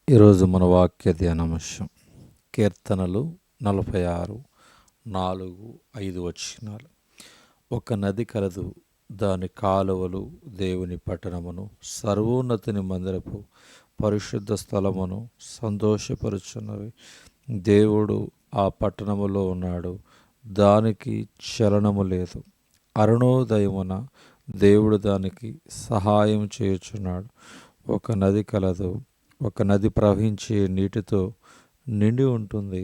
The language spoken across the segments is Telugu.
ఈరోజు మన వాక్య ధ్యానాంశం కీర్తనలు 46, 4, 5 వచనాలు. ఒక నది కలదు, దాని కాలువలు దేవుని పట్టణమును, సర్వోన్నతిని మందిరపు పరిశుద్ధ స్థలమును సంతోషపరుచున్నవి. దేవుడు ఆ పట్టణములో ఉన్నాడు, దానికి చలనము లేదు. అరుణోదయమున దేవుడు దానికి సహాయం చేయుచున్నాడు. ఒక నది కలదు, ఒక నది ప్రవహించే నీటితో నిండి ఉంటుంది.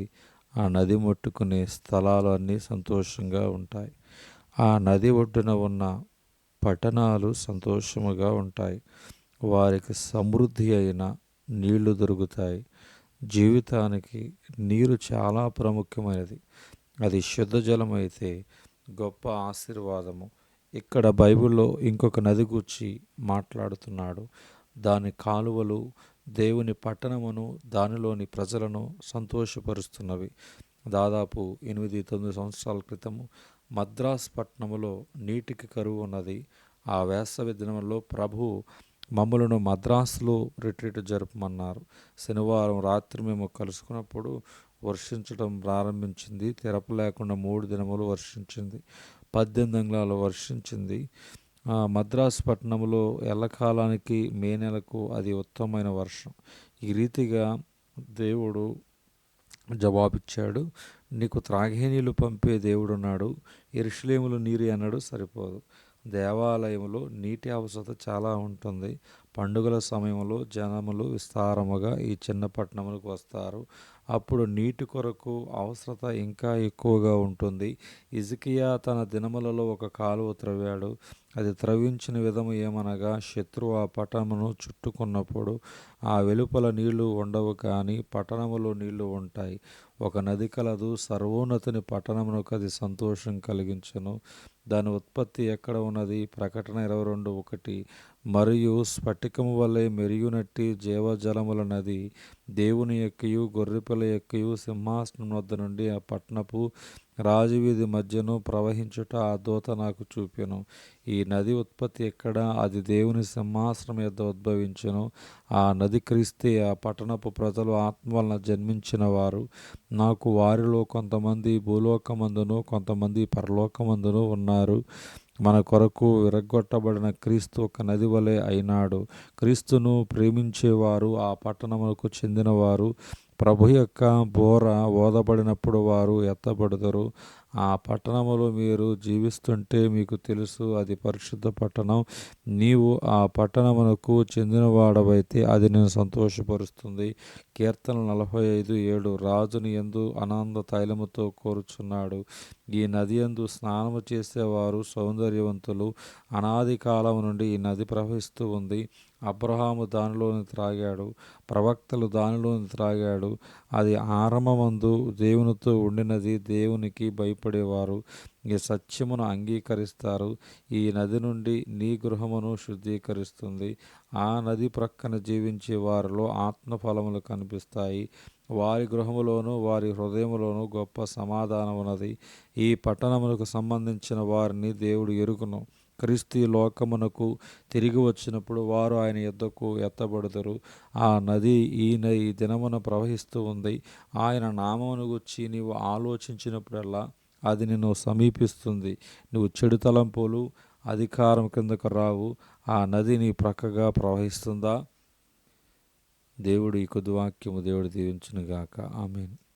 ఆ నది ముట్టుకునే స్థలాలు అన్నీ సంతోషంగా ఉంటాయి. ఆ నది ఒడ్డున ఉన్న పట్టణాలు సంతోషముగా ఉంటాయి. వారికి సమృద్ధి అయిన నీళ్లు దొరుకుతాయి. జీవితానికి నీరు చాలా ప్రాముఖ్యమైనది. అది శుద్ధ జలం అయితే గొప్ప ఆశీర్వాదము. ఇక్కడ బైబిల్లో ఇంకొక నది గూర్చి మాట్లాడుతున్నాడు. దాని కాలువలు దేవుని పట్టణమును, దానిలోని ప్రజలను సంతోషపరుస్తున్నవి. దాదాపు 8-9 సంవత్సరాల క్రితము మద్రాస్ పట్టణములో నీటికి కరువు ఉన్నది. ఆ వేసవి దినంలో ప్రభు మమ్మలను మద్రాసులో రిట్రీట్ జరపమన్నారు. శనివారం రాత్రి మేము కలుసుకున్నప్పుడు వర్షించడం ప్రారంభించింది. తెరపు లేకుండా 3 దినములు వర్షించింది. 18 అంగుళాలు వర్షించింది. మద్రాసు పట్టణంలో ఎల్లకాలానికి మే నెలకు అది ఉత్తమమైన వర్షం. ఈ రీతిగా దేవుడు జవాబిచ్చాడు. నీకు త్రాగే నీళ్ళు పంపే దేవుడున్నాడు. యెరూషలేములో నీరు అన్నాడు సరిపోదు. దేవాలయంలో నీటి అవసరత చాలా ఉంటుంది. పండుగల సమయంలో జనములు విస్తారముగా ఈ చిన్న పట్టణములకు వస్తారు. అప్పుడు నీటి కొరకు అవసరత ఇంకా ఎక్కువగా ఉంటుంది. హిజ్కియా తన దినములలో ఒక కాలువ త్రవ్వాడు. అది త్రవ్వించిన విధము ఏమనగా, శత్రువు ఆ పట్టణమును చుట్టుకున్నప్పుడు ఆ వెలుపల నీళ్లు ఉండవు, కానీ పట్టణములో నీళ్లు ఉంటాయి. ఒక నది కలదు, సర్వోన్నతిని పట్టణమునకు అది సంతోషం కలిగించును. దాని ఉత్పత్తి ఎక్కడ ఉన్నది? ప్రకటన 22:1. మరియు స్ఫటికము వలె మెరియునట్టి జీవజలముల నది దేవుని యొక్కయు గొర్రెపిల్ల యొక్కయు సింహాసనం వద్ద నుండి ఆ పట్టణపు రాజవీధి మధ్యను ప్రవహించుట ఆ దూత నాకు చూపెను. ఈ నది ఉత్పత్తి ఎక్కడ? అది దేవుని సింహాసనం యొద్ద ఉద్భవించెను. ఆ నది క్రీస్తే. ఆ పట్టణపు ప్రజలు ఆత్మ వలన జన్మించిన వారు. నాకు వారిలో కొంతమంది భూలోకమందును, కొంతమంది పరలోకమందును ఉన్నారు. మన కొరకు విరగ్గొట్టబడిన క్రీస్తు ఒక నది వలె అయినాడు. క్రీస్తును ప్రేమించేవారు, ఆ పట్టణములకు చెందినవారు, ప్రభు యొక్క బోర ఓదబడినప్పుడు వారు ఎత్తబడుదురు. ఆ పట్టణములో మీరు జీవిస్తుంటే మీకు తెలుసు, అది పరిశుద్ధ పట్టణం. నీవు ఆ పట్టణమునకు చెందినవాడవైతే అది నేను సంతోషపరుస్తుంది. కీర్తనలు 45:7. రాజుని యందు ఆనంద తైలముతో కోరుచున్నాడు. ఈ నది యందు స్నానము చేసేవారు సౌందర్యవంతులు. అనాది కాలం నుండి ఈ నది ప్రవహిస్తూ ఉంది. అబ్రహాము దానిలోని త్రాగాడు, ప్రవక్తలు దానిలోని త్రాగాడు. అది ఆరంభమందు దేవునితో ఉండినది. దేవునికి భయపడేవారు ఈ సత్యమును అంగీకరిస్తారు. ఈ నది నుండి నీ గృహమును శుద్ధీకరిస్తుంది. ఆ నది ప్రక్కన జీవించే వారిలో ఆత్మఫలములు కనిపిస్తాయి. వారి గృహములోను వారి హృదయములోను గొప్ప సమాధానం ఉన్నది. ఈ పట్టణములకు సంబంధించిన వారిని దేవుడు ఎరుగును. క్రీస్తు ఈ లోకమునకు తిరిగి వచ్చినప్పుడు వారు ఆయన యొద్దకు ఎత్తబడుదురు. ఆ నది ఈ దినమున ప్రవహిస్తూ ఉంది. ఆయన నామమును గూర్చి నీవు ఆలోచించినప్పుడల్లా అది నిన్ను సమీపిస్తుంది. నువ్వు చెడు తలంపులు, అధికారం కిందకు రావు. ఆ నది నీ ప్రక్కగా ప్రవహిస్తుందా? దేవుడు ఈ కొద్ది వాక్యము దేవుడు దీవించునుగాక. ఆమేన్.